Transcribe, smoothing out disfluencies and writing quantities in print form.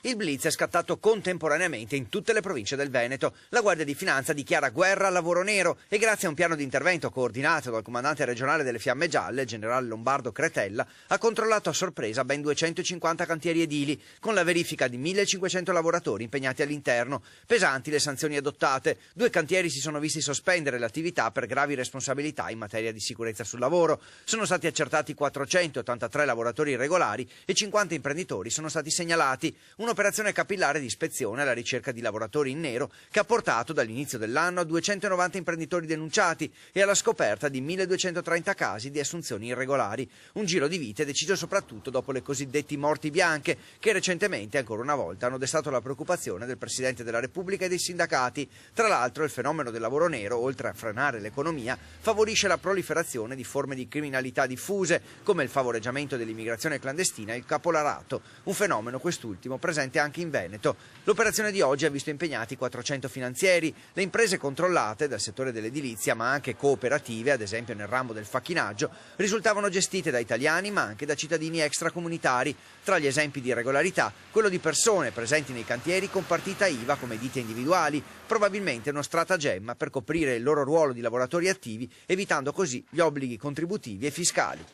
Il blitz è scattato contemporaneamente in tutte le province del Veneto. La Guardia di Finanza dichiara guerra al lavoro nero e grazie a un piano di intervento coordinato dal comandante regionale delle Fiamme Gialle, generale Lombardo Cretella, ha controllato a sorpresa ben 250 cantieri edili, con la verifica di 1.500 lavoratori impegnati all'interno. Pesanti le sanzioni adottate. 2 cantieri si sono visti sospendere l'attività per gravi responsabilità in materia di sicurezza sul lavoro. Sono stati accertati 483 lavoratori irregolari e 50 imprenditori sono stati segnalati. Un'operazione capillare di ispezione alla ricerca di lavoratori in nero che ha portato dall'inizio dell'anno a 290 imprenditori denunciati e alla scoperta di 1.230 casi di assunzioni irregolari. Un giro di vite deciso soprattutto dopo le cosiddetti morti bianche che recentemente ancora una volta hanno destato la preoccupazione del Presidente della Repubblica e dei sindacati. Tra l'altro il fenomeno del lavoro nero, oltre a frenare l'economia, favorisce la proliferazione di forme di criminalità diffuse come il favoreggiamento dell'immigrazione clandestina e il capolarato, un fenomeno quest'ultimo presente anche in Veneto. L'operazione di oggi ha visto impegnati 400 finanzieri. Le imprese controllate dal settore dell'edilizia, ma anche cooperative, ad esempio nel ramo del facchinaggio, risultavano gestite da italiani ma anche da cittadini extracomunitari. Tra gli esempi di irregolarità, quello di persone presenti nei cantieri con partita IVA come ditte individuali, probabilmente uno stratagemma per coprire il loro ruolo di lavoratori attivi, evitando così gli obblighi contributivi e fiscali.